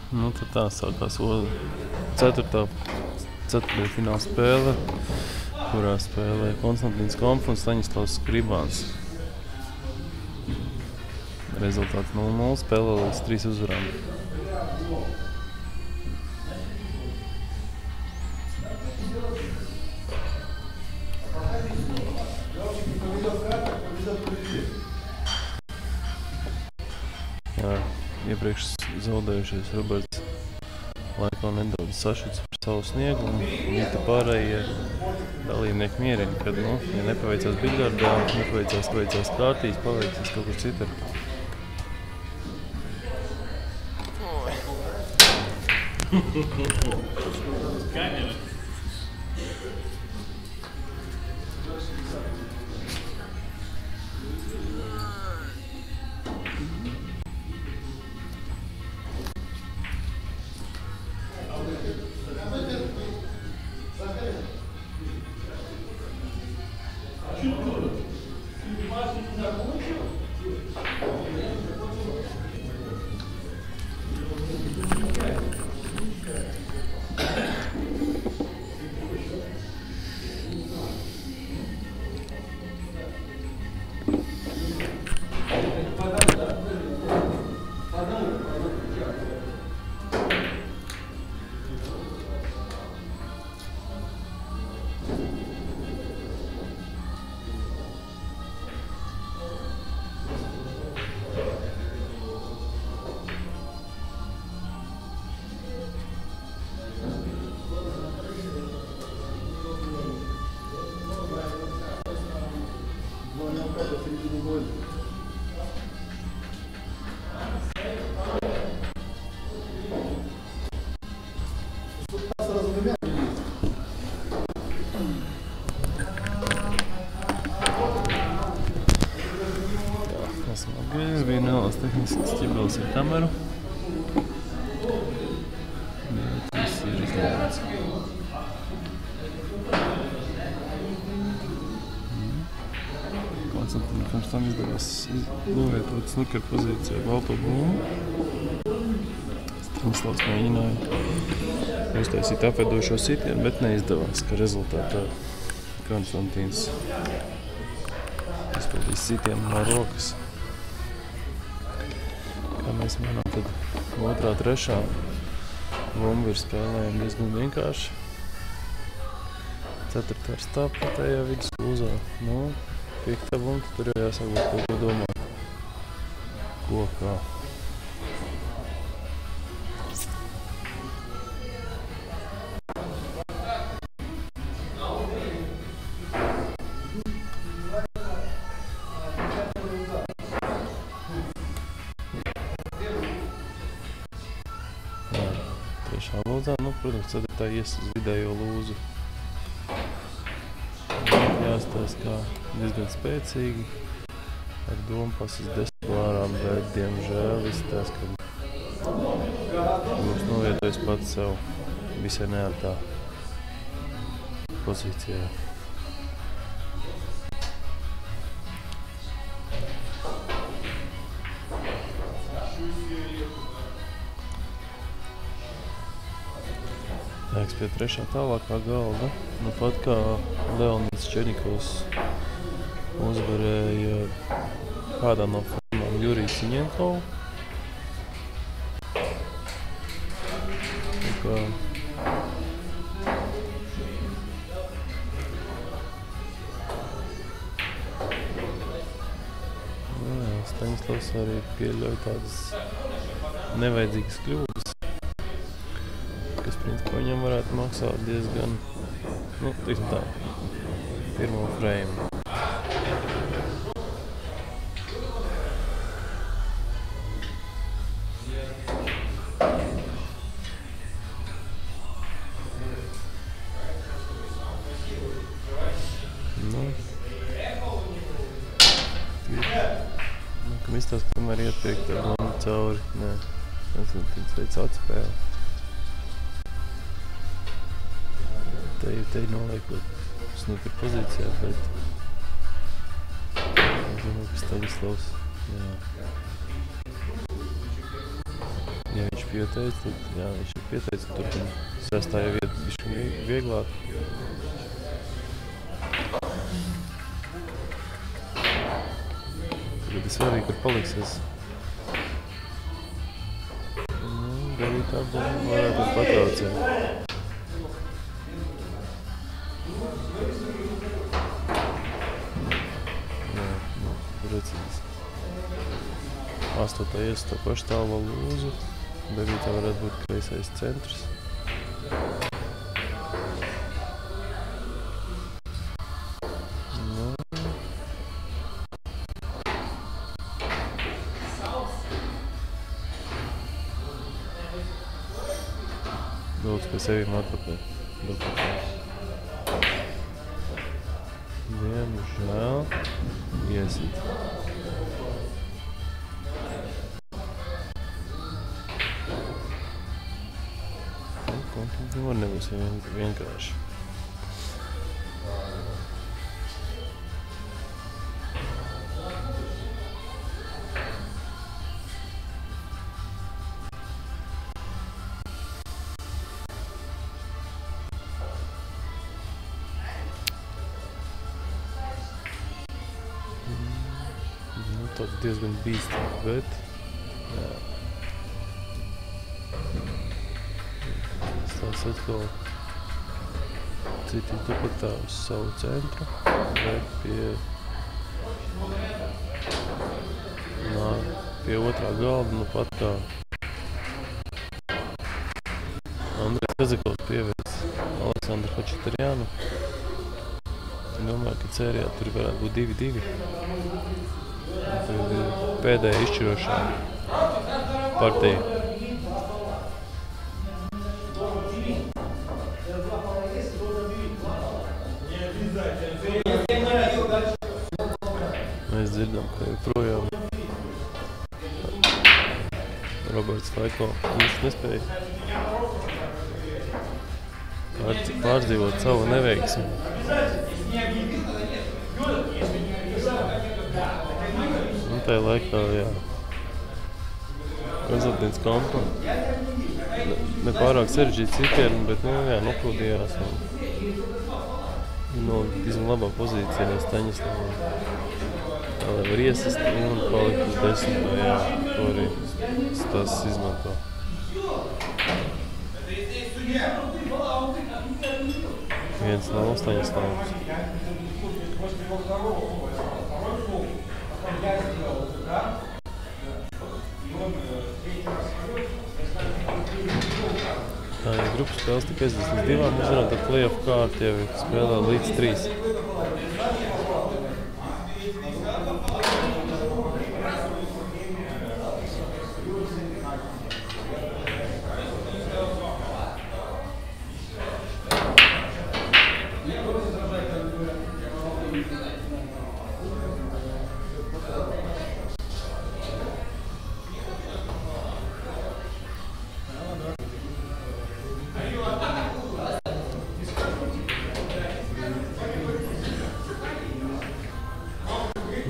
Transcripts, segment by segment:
Nu, tad tā sākās ceturtdaļfināla spēle, kurā spēlē Konstantins Kompf un Staņislavs Skribāns. Rezultāts 0-0, spēlē līdz 3 uzvarām. Jā, iepriekš zaudējušies Roberts laikā nedaudz sašuts par savu sniegu un visi pārējie dalībnieki mierina, kad, ja nepaveicās biljardā, nepaveicās kārtīs, paveicās kaut kur citur. Atgriezies, bija neliels tehnisks ķibelis ar kameru. Bet viss ir izlēmts. Konstantinam pirms tam izdevās novietot snukera pozīcijā balto bumbu. Staņislavs mēģināja uztaisīt apvedošo sitienu, bet neizdevās, ka rezultātā Konstantins izpildīs sitienu no rokas. Kā mēs manām, tad otrā, trešā bumba ir spēlējama diezgan vienkārši. Ceturtā ir stāpatējā vidusklūzā. Piektā bumba, tur jau jāsāk būt kaut ko domāt. Ko kā. Trešā lūzā, protams, ceturtā ies uz vidējo lūzu. Jāstāsta kā diezgan spēcīgi, ar domu pasas 10 klārām, bet, diemžēl, izstāsta, ka būs novietojis pats sev visai neērtā pozīcijā. Jāks pie trešā tālākā galda. Pat kā Leonids Černikovs uzvarēja kādā no formām Juriju Siņenkovu. Staņislavs arī pieļauj tādas nevajadzīgas kļūdas, kas, principā, viņam varētu maksāt diezgan, teiksim tā, pirmo frame. Kam izstāst, ka tomēr iet tā bumba cauri. Nē, Konstantins veic atspēli. Te noliekot snukera pozīcijā, bet es domāju, ka Staņislavs, ja viņš pieteicis, tad jā, viņš ir pieteicis, ka turpina sestajā vieta bišķi vieglāk. Tagad es svarīgi, kur paliksies. Devītā varētu būt patraucieni. Jā, precīzi. 8. ies to pašu tālo lūzu. 9. varētu būt kreisais centrs. Lūdzu pie sevīm atpakaļ. Diemžēl iesit. Var nebūs vienkārši. Tāds diezgan bīstams, bet jā. Tas atkal citi tupatā uz savu centru, bet pie otrā galda, nu pat kā Andrejs Kazakovs pievies Aleksandru Hačatarjānu. Domāju, ka sērijā tur varētu būt 2-2. Tagad ir pēdējā izšķirošā partija. Mēs dzirdam, ka joprojām Roberts Laiko īsti nespēja pārdzīvot savu neveiksmi. Un tajā laikā, jā, Konstantins Kompa nepārāk sarežģīts sitienu, bet, nu, jā, nokļūdījās un diezgan labā pozīcijā Staņislava. Lai var iesist un palikt uz 10. Jā, to arī tas izmanto. 1-0 Staņislavs. Tā, ja grupas spēles tik aizies līdz 2, mēs varam tad play-off kārtu jau spēlē līdz 3.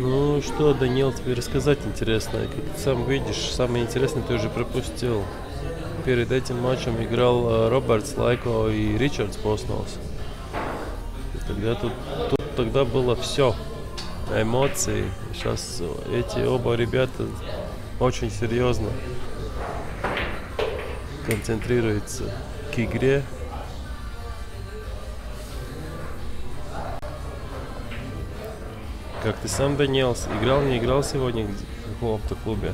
Ну, что, Даниил, тебе рассказать интересное? Как ты сам видишь, самое интересное ты уже пропустил. Перед этим матчем играл Робертс Лайко и Ричардс Посновс. Тогда было все. Эмоции. Сейчас эти оба ребята очень серьезно концентрируются к игре. Как ты сам, Даниил, играл, не играл сегодня в каком-то клубе?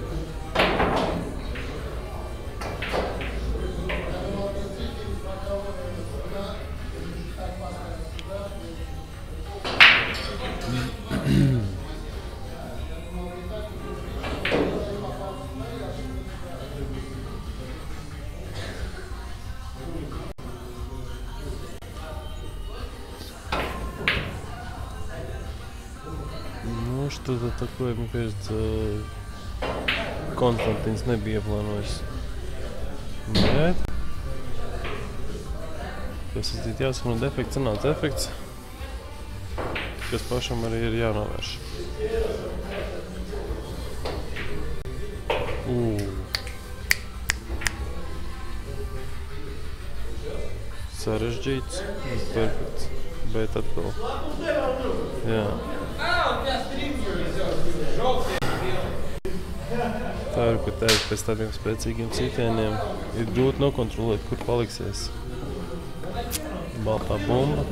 Nu, что-то такое, мне кажется, Konstantins nebija ieplānojis. Bet, kas ir jāsaka, defekts sanāca efekts, kas pašam arī ir jānovērš. sarežģīts, perfekts, bet atkal, jā. Tā ir, ka tev pēc tādiem spēcīgiem sitieniem ir grūti nokontrolēt, kur paliksies baltā bumba.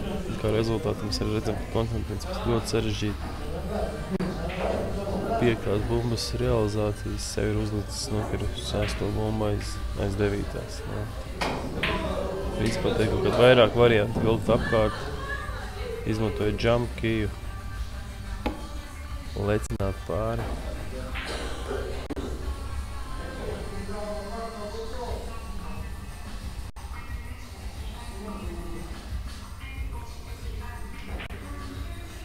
Kā rezultātā mēs arī redzam, ka Konstantīns pēc ļoti sarežģīti piekās bumbas realizācijas sev ir uzlicis snukeri uz 6. bumbu aiz 9. Principā te kaut kād vairāk varianti vilkt apkārt, izmantojot jump kiju un lecināt pāri.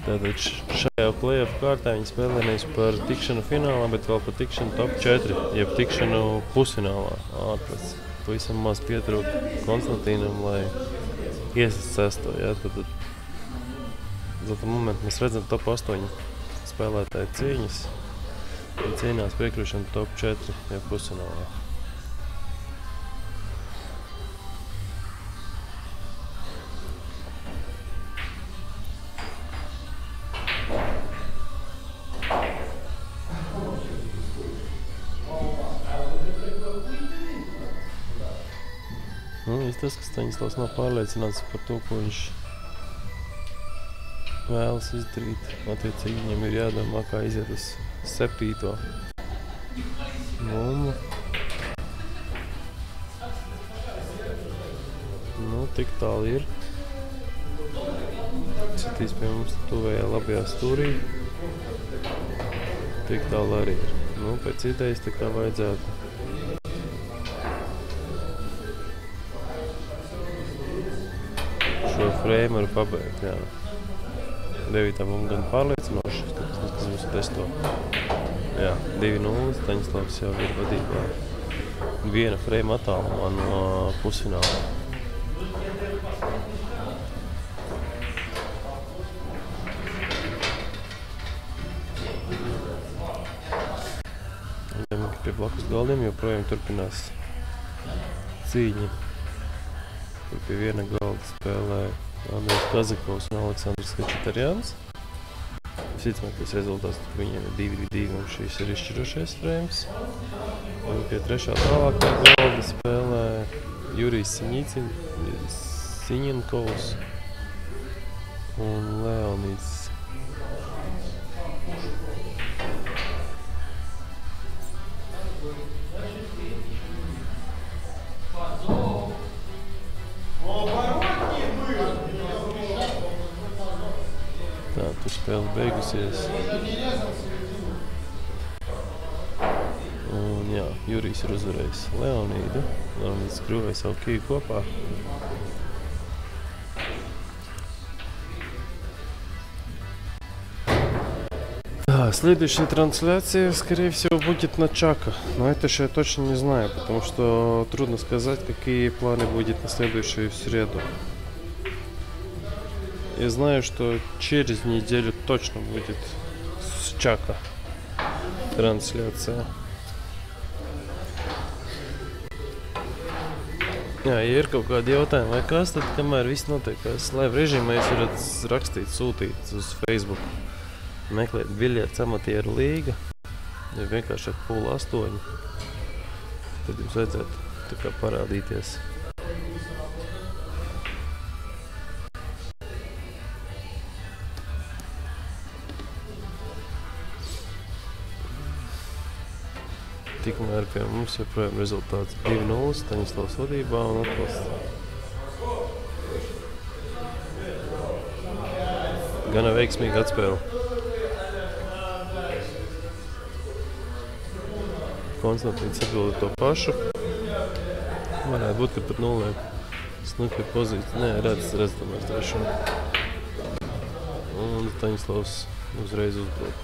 Tātad šajā play-off kārtā viņi spēlē nevis par tikšanu finālā, bet vēl par tikšanu top 4, jeb tikšanu pusfinālā. Tas pavisam maz pietrūk Konstantīnam, lai iesist 6. Ja? Tad uz to momentu mēs redzam top 8 spēlētāju cīņas. Viņi cīnās priekšrošanu top 4, jeb pusfinālā. Tas, ka Staņislavs nav pārliecināts par to, ko viņš vēlas izdarīt. Attiecīgi viņam ir jādomā, kā iziet uz 7. bumbu. Nu, tik tālu ir. Sitīs pie mums tuvējā labajā stūrī. Tik tālu arī ir. Nu, pēc idejas tā kā vajadzētu. Šo frame var pabeigt, jā. 9. bumba gan pārliecinoši, kas mums ir 10. Jā, 2-0, Staņislavs jau ir vadībā. Viena frame attālumā no pusfināla. Pie blakus galdiem joprojām turpinās cīņa. Kur pie viena galda spēlē Andrejs Kazakovs un Aleksandrs Hačatarjans. Visticamākais rezultāts viņiem ir 2-2 un šīs ir izšķirošais frames. Un pie trešā tālākā galda spēlē Jurijs Siņinkovs un Leonīds. Tu spēle beigusies. Un jā, Jurijs ir uzvarējis Leonīdu. Leonīds skrūvēja savu kiju kopā. Следующая трансляция, скорее всего, будет на Чака. Но это еще я точно не знаю, потому что трудно сказать, какие планы будет на следующую среду. Я знаю, что через неделю точно будет с Чака трансляция. Jā, ja ir kaut kādi jautājumi vai kas, tad kamēr viss notiekās live režīmā, jūs varat rakstīt, sūtīt uz Facebook. Meklēt biļetes amatieru līga, ja vienkārši ar 7:30, tad jums vajadzētu tā kā parādīties. Tikmēr pie mums joprojām rezultāts 2-0, Staņislavs vadībā un atbalsts. Gana veiksmīgi atspēle. Konstantīns atbilda to pašu. Varētu būt, ka pat noliek snukeri pozīciju. Nē, redz tomēr trešo. Un Staņislavs uzreiz uzbruk.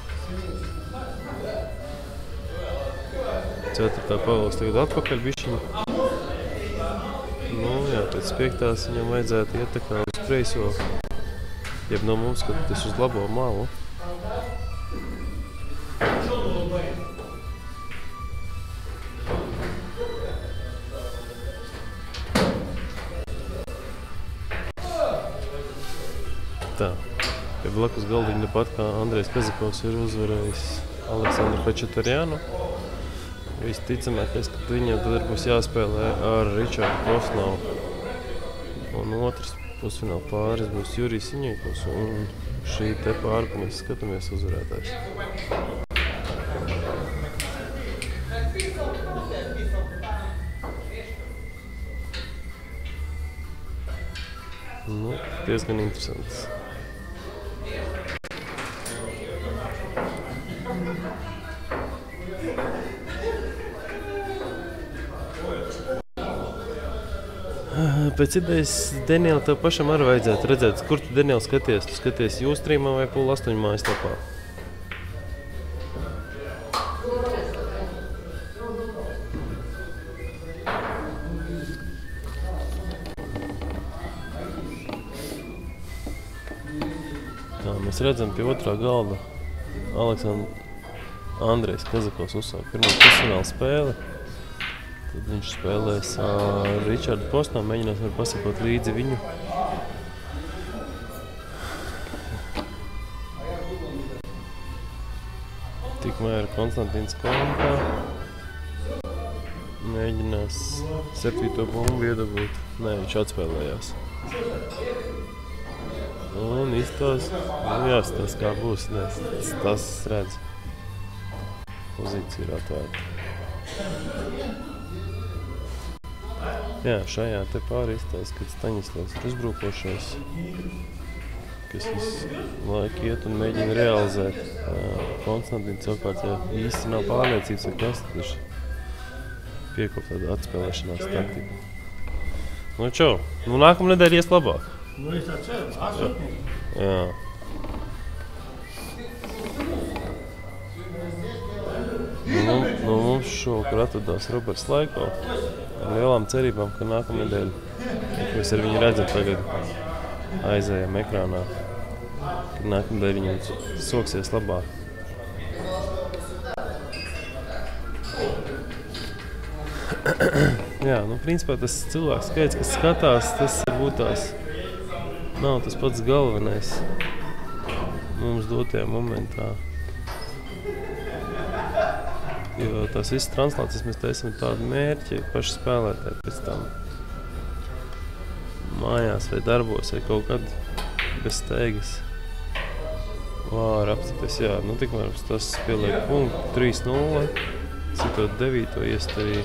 4. pavalks tagad atpakaļ bišķiņu. Nu jā, pēc 5. viņam vajadzētu iet tā kā uz kreiso. Jeb no mums skatoties uz labo malu. Tā. Pie blakus galdiņa pat kā Andrejs Kazakovs ir uzvarējis Aleksandru Hačaturjanu. Visticamākais, ka viņam tad būs jāspēlē ar Ričardu Kosnovu. Un otrs pusfināla pāris būs Jurijs Siņikovs un šī te pāri, ko mēs skatāmies, uzvarētājs. Nu, diezgan interesants. Pēc idejas, Daniela, tev pašam arī vajadzētu redzēt, kur tu, Daniela, skaties? Tu skaties Jūstrīmā vai Pul8 mājaslapā? Tā, mēs redzam pie otrā galda Andrejs Kazakovs uzsāk pirmo pusfināla spēli. Tad viņš spēlēs ar Ričardu Kosnovu, mēģinās var pasakot līdzi viņu. Tikmēr Konstantins Kompā mēģinās 7. bumbu iedabūt. Nē, viņš atspēlējās. Un izstās, jāstās kā būs, tas redz. Pozīcija ir atvērta. Jā, šajā te pāri izstāsta, kad Staņislavs ir uzbrukošais, kas visu laiku iet un mēģina realizēt. Konstantins savukārt īsti nav pārliecības, vai kas tad ir piekop tāda atspēlēšanās taktika. Nu čau, nu nākamā nedēļa ies labāk. Nu, es tā ceru, 8. Jā. Nu, mums šovakar atvedās Roberts Laiko. Ar lielām cerībām, ka nākamā nedēļa, mēs ar viņu redzam tagad, aizējam ekrānā, kad nākamā nedēļa viņam soksies labāk. Jā, nu, principā tas cilvēks skaits, kas skatās, tas varbūt tās nav tas pats galvenais mums dotajā momentā. Jo tās visas translācijas mēs taisam tādu mērķi, paši spēlētāji pēc tam mājās vai darbos vai kaut kad bez steigas var apstāties. Jā, nu tikmēr tas pieliek punktu 3-0, citot 9. iest arī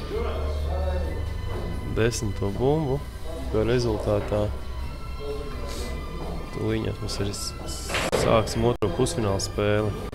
10. bumbu, kā rezultātā tūlīņās mēs arī sāksim otro pusfināla spēli.